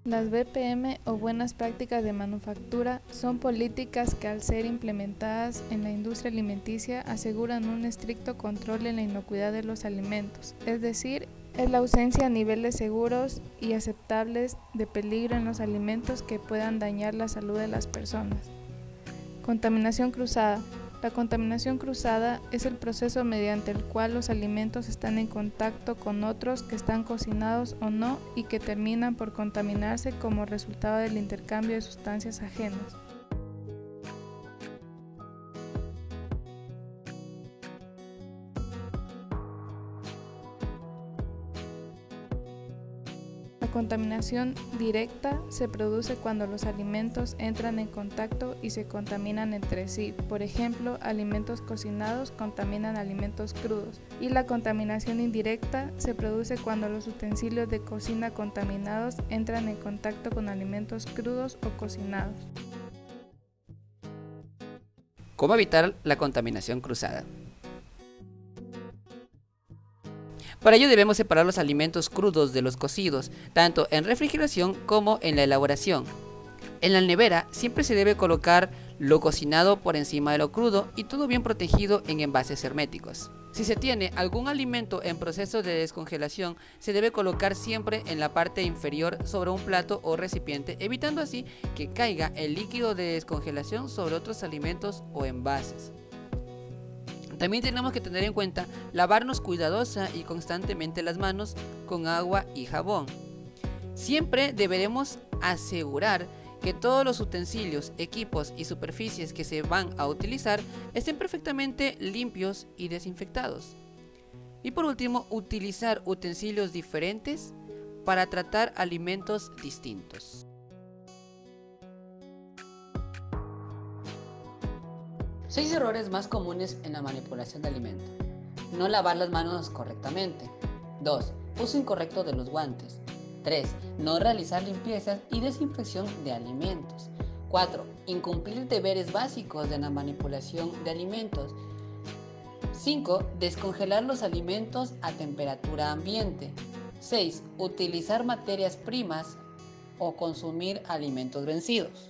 Las BPM o buenas prácticas de manufactura son políticas que al ser implementadas en la industria alimenticia aseguran un estricto control en la inocuidad de los alimentos, es decir, es la ausencia a niveles seguros y aceptables de peligro en los alimentos que puedan dañar la salud de las personas. Contaminación cruzada. La contaminación cruzada es el proceso mediante el cual los alimentos están en contacto con otros que están cocinados o no y que terminan por contaminarse como resultado del intercambio de sustancias ajenas. La contaminación directa se produce cuando los alimentos entran en contacto y se contaminan entre sí. Por ejemplo, alimentos cocinados contaminan alimentos crudos. Y la contaminación indirecta se produce cuando los utensilios de cocina contaminados entran en contacto con alimentos crudos o cocinados. ¿Cómo evitar la contaminación cruzada? Para ello debemos separar los alimentos crudos de los cocidos, tanto en refrigeración como en la elaboración. En la nevera siempre se debe colocar lo cocinado por encima de lo crudo y todo bien protegido en envases herméticos. Si se tiene algún alimento en proceso de descongelación, se debe colocar siempre en la parte inferior sobre un plato o recipiente, evitando así que caiga el líquido de descongelación sobre otros alimentos o envases. También tenemos que tener en cuenta lavarnos cuidadosa y constantemente las manos con agua y jabón. Siempre deberemos asegurar que todos los utensilios, equipos y superficies que se van a utilizar estén perfectamente limpios y desinfectados. Y por último, utilizar utensilios diferentes para tratar alimentos distintos. 6 errores más comunes en la manipulación de alimentos. No lavar las manos correctamente. 2. Uso incorrecto de los guantes. 3. No realizar limpiezas y desinfección de alimentos. 4. Incumplir deberes básicos de la manipulación de alimentos. 5. Descongelar los alimentos a temperatura ambiente. 6. Utilizar materias primas o consumir alimentos vencidos.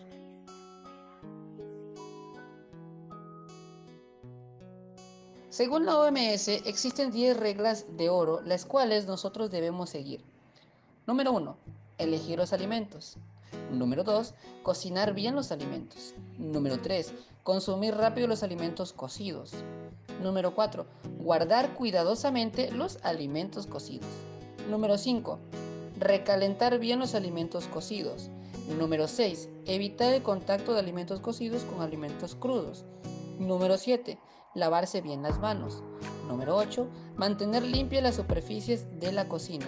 Según la OMS, existen 10 reglas de oro, las cuales nosotros debemos seguir. Número 1. Elegir los alimentos. Número 2. Cocinar bien los alimentos. Número 3. Consumir rápido los alimentos cocidos. Número 4. Guardar cuidadosamente los alimentos cocidos. Número 5. Recalentar bien los alimentos cocidos. Número 6. Evitar el contacto de alimentos cocidos con alimentos crudos. Número 7. Lavarse bien las manos. Número 8. Mantener limpias las superficies de la cocina.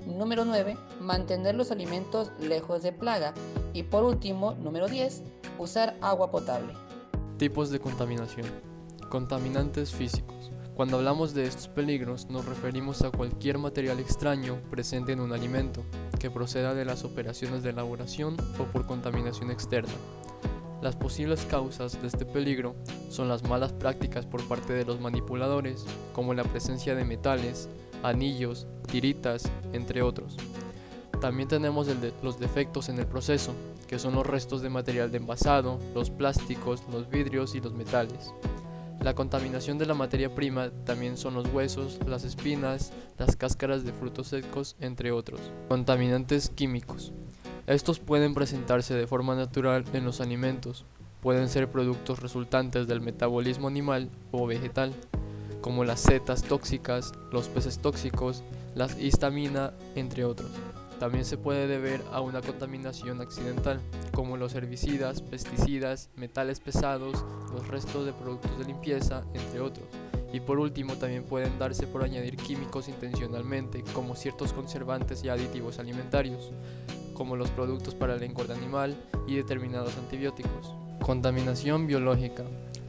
Número 9. Mantener los alimentos lejos de plaga. Y por último, número 10. Usar agua potable. Tipos de contaminación. Contaminantes físicos. Cuando hablamos de estos peligros, nos referimos a cualquier material extraño presente en un alimento, que proceda de las operaciones de elaboración o por contaminación externa. Las posibles causas de este peligro son las malas prácticas por parte de los manipuladores, como la presencia de metales, anillos, tiritas, entre otros. También tenemos los defectos en el proceso, que son los restos de material de envasado, los plásticos, los vidrios y los metales. La contaminación de la materia prima también son los huesos, las espinas, las cáscaras de frutos secos, entre otros. Contaminantes químicos. Estos pueden presentarse de forma natural en los alimentos, pueden ser productos resultantes del metabolismo animal o vegetal, como las setas tóxicas, los peces tóxicos, la histamina, entre otros. También se puede deber a una contaminación accidental, como los herbicidas, pesticidas, metales pesados, los restos de productos de limpieza, entre otros. Y por último, también pueden darse por añadir químicos intencionalmente, como ciertos conservantes y aditivos alimentarios, como los productos para el engorde animal y determinados antibióticos. Contaminación biológica.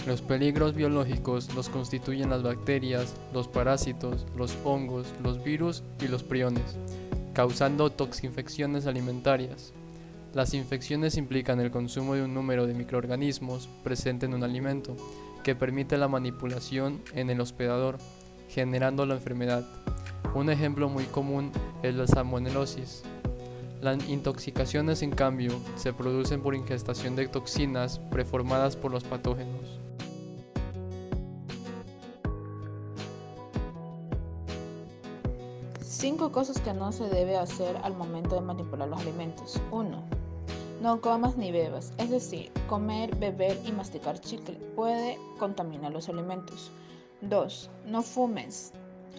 Los peligros biológicos los constituyen las bacterias, los parásitos, los hongos, los virus y los priones, causando toxinfecciones alimentarias. Las infecciones implican el consumo de un número de microorganismos presente en un alimento, que permite la manipulación en el hospedador, generando la enfermedad. Un ejemplo muy común es la salmonelosis. Las intoxicaciones, en cambio, se producen por ingestación de toxinas preformadas por los patógenos. Cinco cosas que no se debe hacer al momento de manipular los alimentos. 1. No comas ni bebas, es decir, comer, beber y masticar chicle puede contaminar los alimentos. 2. No fumes.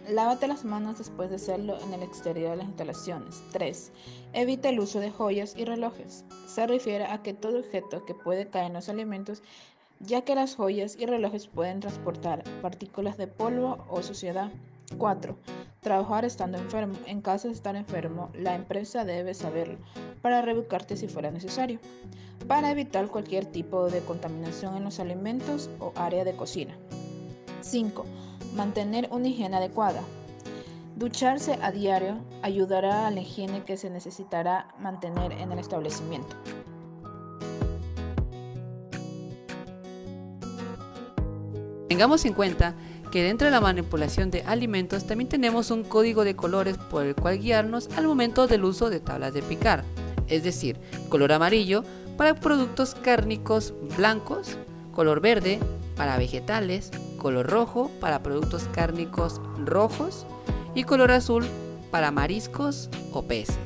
Lávate las manos después de hacerlo en el exterior de las instalaciones. 3. Evita el uso de joyas y relojes. Se refiere a que todo objeto que puede caer en los alimentos, ya que las joyas y relojes pueden transportar partículas de polvo o suciedad. 4. Trabajar estando enfermo. En caso de estar enfermo, la empresa debe saberlo para reubicarte si fuera necesario, para evitar cualquier tipo de contaminación en los alimentos o área de cocina. 5. Mantener una higiene adecuada. Ducharse a diario ayudará a la higiene que se necesitará mantener en el establecimiento. Tengamos en cuenta que dentro de la manipulación de alimentos también tenemos un código de colores por el cual guiarnos al momento del uso de tablas de picar, es decir, color amarillo para productos cárnicos blancos, color verde para vegetales, color rojo para productos cárnicos rojos y color azul para mariscos o peces.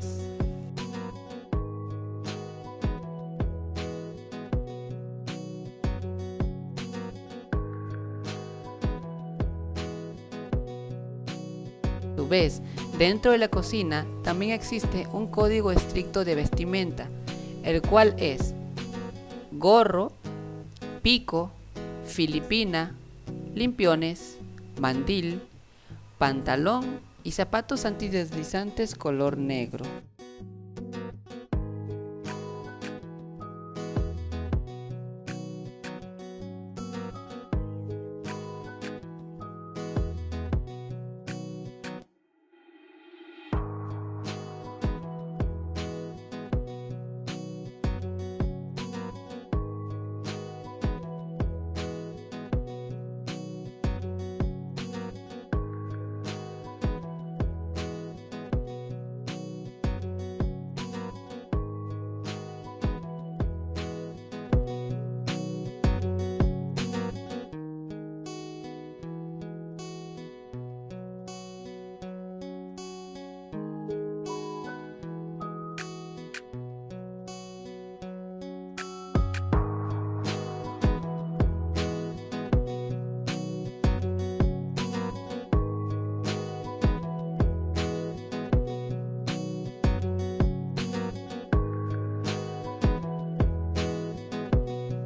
A su vez, dentro de la cocina también existe un código estricto de vestimenta, el cual es gorro, pico, filipina, limpiones, mandil, pantalón y zapatos antideslizantes color negro.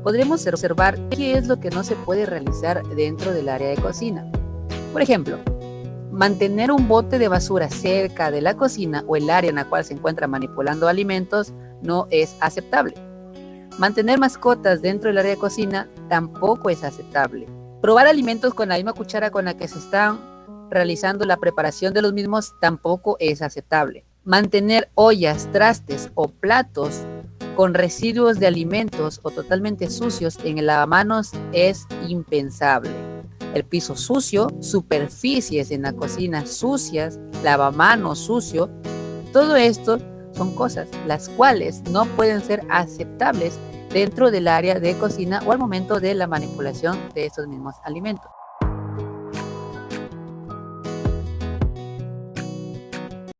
Podremos observar qué es lo que no se puede realizar dentro del área de cocina. Por ejemplo, mantener un bote de basura cerca de la cocina o el área en la cual se encuentra manipulando alimentos no es aceptable. Mantener mascotas dentro del área de cocina tampoco es aceptable. Probar alimentos con la misma cuchara con la que se están realizando la preparación de los mismos tampoco es aceptable. Mantener ollas, trastes o platos con residuos de alimentos o totalmente sucios en el lavamanos es impensable. El piso sucio, superficies en la cocina sucias, lavamanos sucio, todo esto son cosas las cuales no pueden ser aceptables dentro del área de cocina o al momento de la manipulación de estos mismos alimentos.